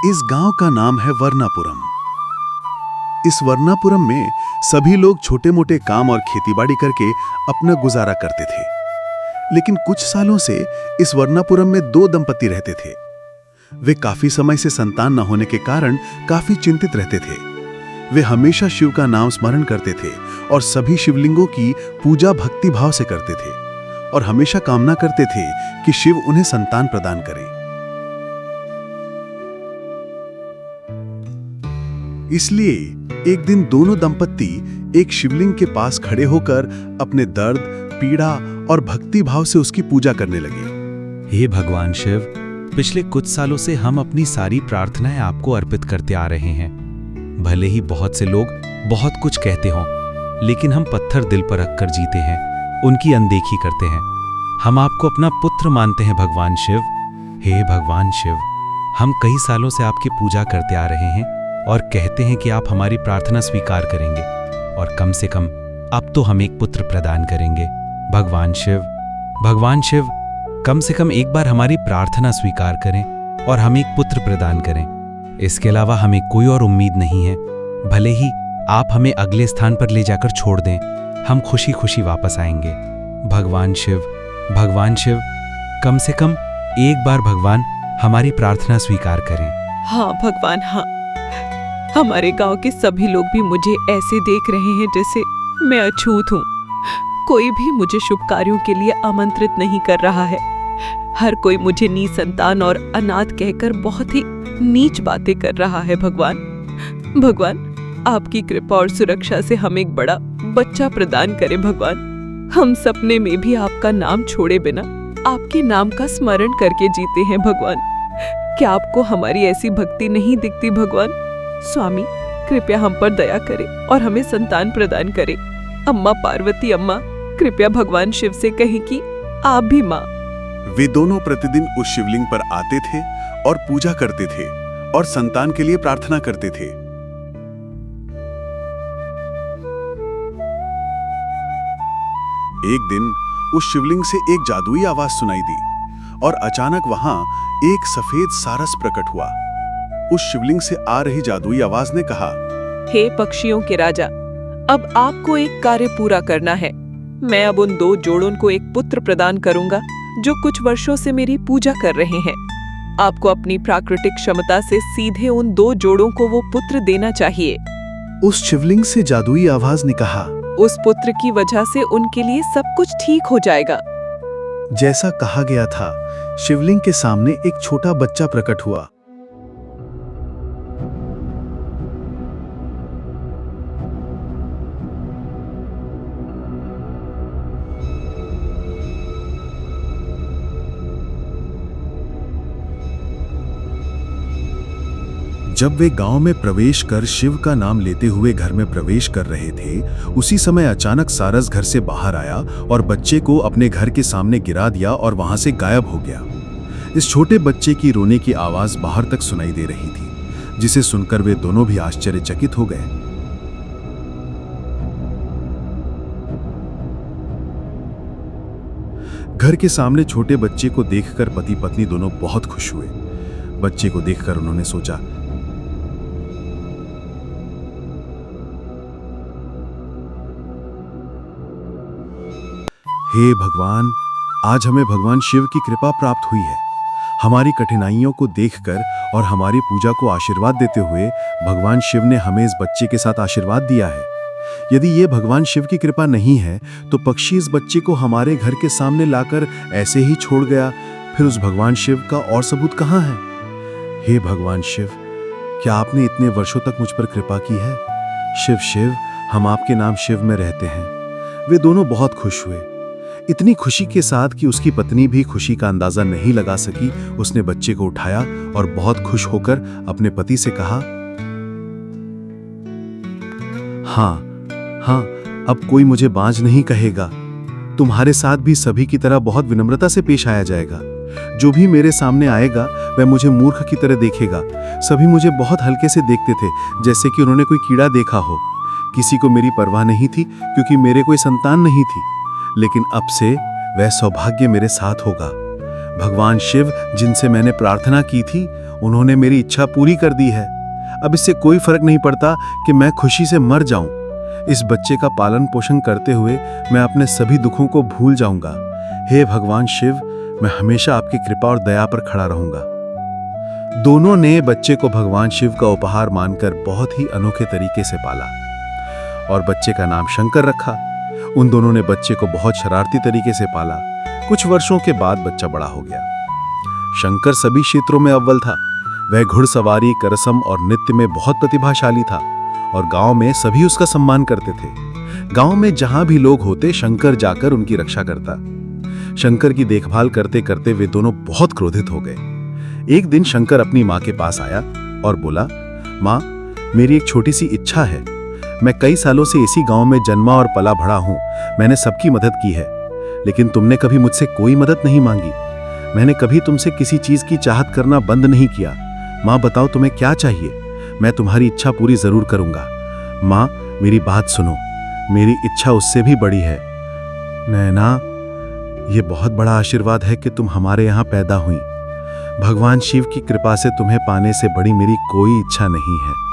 इस गांव का नाम है वर्नापुरम। इस वर्नापुरम में सभी लोग छोटे मोटे काम और खेतीबाड़ी करके अपना गुजारा करते थे। लेकिन कुछ सालों से इस वर्नापुरम में दो दंपति रहते थे। वे काफी समय से संतान न होने के कारण काफी चिंतित रहते थे। वे हमेशा शिव का नाम स्मरण करते थे और सभी शिवलिंगों की पूजा भक्ति भाव से करते थे और हमेशा कामना करते थे कि शिव उन्हें संतान प्रदान करें। इसलिए एक दिन दोनों दंपत्ति एक शिवलिंग के पास खड़े होकर अपने दर्द, पीड़ा और भक्ति भाव से उसकी पूजा करने लगे। हे भगवान शिव, पिछले कुछ सालों से हम अपनी सारी प्रार्थनाएं आपको अर्पित करते आ रहे हैं। भले ही बहुत से लोग बहुत कुछ कहते हों, लेकिन हम पत्थर दिल पर रखकर जीते हैं, उनकी अनदेखी करते हैं। हम आपको अपना पुत्र मानते हैं भगवान शिव। हे भगवान शिव, हम कई सालों से आपकी पूजा करते आ रहे हैं और कहते हैं कि आप हमारी प्रार्थना स्वीकार करेंगे और कम से कम अब तो हम एक पुत्र प्रदान करेंगे। भगवान शिव, कम से कम एक बार हमारी प्रार्थना स्वीकार करें और हम एक पुत्र प्रदान करें। इसके अलावा हमें कोई और उम्मीद नहीं है। भले ही आप हमें अगले स्थान पर ले जाकर छोड़ दें, हम खुशी खुशी वापस आएंगे। भगवान शिव, कम से कम एक बार भगवान हमारी प्रार्थना स्वीकार करें। हाँ भगवान, हाँ। हमारे गांव के सभी लोग भी मुझे ऐसे देख रहे हैं जैसे मैं अछूत हूँ। कोई भी मुझे शुभ कार्यों के लिए आमंत्रित नहीं कर रहा है। हर कोई मुझे निसंतान और अनाथ कहकर बहुत ही नीच बातें कर रहा है। भगवान, आपकी कृपा और सुरक्षा से हमें एक बड़ा बच्चा प्रदान करें। भगवान, हम सपने में भी आपका नाम छोड़े बिना आपके नाम का स्मरण करके जीते हैं। भगवान, क्या आपको हमारी ऐसी भक्ति नहीं दिखती? भगवान स्वामी, कृपया हम पर दया करें और हमें संतान प्रदान करें। अम्मा पार्वती अम्मा, कृपया भगवान शिव से कहें कि आप भी माँ। वे दोनों प्रतिदिन उस शिवलिंग पर आते थे और पूजा करते थे और संतान के लिए प्रार्थना करते थे। एक दिन उस शिवलिंग से एक जादुई आवाज सुनाई दी और अचानक वहां एक सफेद सारस प्रकट हुआ। उस शिवलिंग से आ रही जादुई आवाज ने कहा, हे पक्षियों के राजा, अब आपको एक कार्य पूरा करना है। मैं अब उन दो जोड़ों को एक पुत्र प्रदान करूंगा जो कुछ वर्षों से मेरी पूजा कर रहे हैं। आपको अपनी प्राकृतिक क्षमता से सीधे उन दो जोड़ों को वो पुत्र देना चाहिए। उस शिवलिंग से जादुई आवाज ने कहा, उस पुत्र की वजह से उनके लिए सब कुछ ठीक हो जाएगा। जैसा कहा गया था, शिवलिंग के सामने एक छोटा बच्चा प्रकट हुआ। जब वे गांव में प्रवेश कर शिव का नाम लेते हुए घर में प्रवेश कर रहे थे, उसी समय अचानक सारस घर से बाहर आया और बच्चे को अपने घर के सामने गिरा दिया और वहां से गायब हो गया। इस छोटे बच्चे की रोने की आवाज बाहर तक सुनाई दे रही थी, जिसे सुनकर वे दोनों भी आश्चर्यचकित हो गए। घर के सामने छोटे बच्चे को देखकर पति पत्नी दोनों बहुत खुश हुए। बच्चे को देखकर उन्होंने सोचा, हे भगवान, आज हमें भगवान शिव की कृपा प्राप्त हुई है। हमारी कठिनाइयों को देखकर और हमारी पूजा को आशीर्वाद देते हुए भगवान शिव ने हमें इस बच्चे के साथ आशीर्वाद दिया है। यदि ये भगवान शिव की कृपा नहीं है तो पक्षी इस बच्चे को हमारे घर के सामने लाकर ऐसे ही छोड़ गया, फिर उस भगवान शिव का और सबूत कहाँ है? हे भगवान शिव, क्या आपने इतने वर्षों तक मुझ पर कृपा की है? शिव, हम आपके नाम शिव में रहते हैं। वे दोनों बहुत खुश हुए, इतनी खुशी के साथ कि उसकी पत्नी भी खुशी का अंदाजा नहीं लगा सकी। उसने बच्चे को उठाया और बहुत खुश होकर अपने पति से कहा, हाँ, अब कोई मुझे बांझ नहीं कहेगा। तुम्हारे साथ भी सभी की तरह बहुत विनम्रता से पेश आया जाएगा। जो भी मेरे सामने आएगा वह मुझे मूर्ख की तरह देखेगा। सभी मुझे बहुत हल्के से देखते थे, जैसे कि उन्होंने कोई कीड़ा देखा हो। किसी को मेरी परवाह नहीं थी क्योंकि मेरे कोई संतान नहीं थी, लेकिन अब से वह सौभाग्य मेरे साथ होगा। भगवान शिव जिनसे मैंने प्रार्थना की थी उन्होंने मेरी इच्छा पूरी कर दी है। अब इससे कोई फर्क नहीं पड़ता कि मैं खुशी से मर जाऊं। इस बच्चे का पालन पोषण करते हुए मैं अपने सभी दुखों को भूल जाऊंगा। हे भगवान शिव, मैं हमेशा आपकी कृपा और दया पर खड़ा रहूंगा। दोनों ने बच्चे को भगवान शिव का उपहार मानकर बहुत ही अनोखे तरीके से पाला और बच्चे का नाम शंकर रखा। उन दोनों ने बच्चे को बहुत शरारती तरीके से पाला। कुछ वर्षों के बाद बच्चा बड़ा हो गया। शंकर सभी क्षेत्रों में अव्वल था। वह घुड़सवारी, करसम और नृत्य में बहुत प्रतिभाशाली था और गांव में सभी उसका सम्मान करते थे। गांव में जहां भी लोग होते, शंकर जाकर उनकी रक्षा करता। शंकर की देखभाल करते करते वे दोनों बहुत क्रोधित हो गए। एक दिन शंकर अपनी माँ के पास आया और बोला, माँ, मेरी एक छोटी सी इच्छा है। मैं कई सालों से इसी गांव में जन्मा और पला बढ़ा हूं। मैंने सबकी मदद की है, लेकिन तुमने कभी मुझसे कोई मदद नहीं मांगी। मैंने कभी तुमसे किसी चीज की चाहत करना बंद नहीं किया। माँ, बताओ तुम्हें क्या चाहिए? मैं तुम्हारी इच्छा पूरी जरूर करूंगा। माँ, मेरी बात सुनो, मेरी इच्छा उससे भी बड़ी है। नैना, ये बहुत बड़ा आशीर्वाद है कि तुम हमारे यहाँ पैदा हुई। भगवान शिव की कृपा से तुम्हें पाने से बड़ी मेरी कोई इच्छा नहीं है।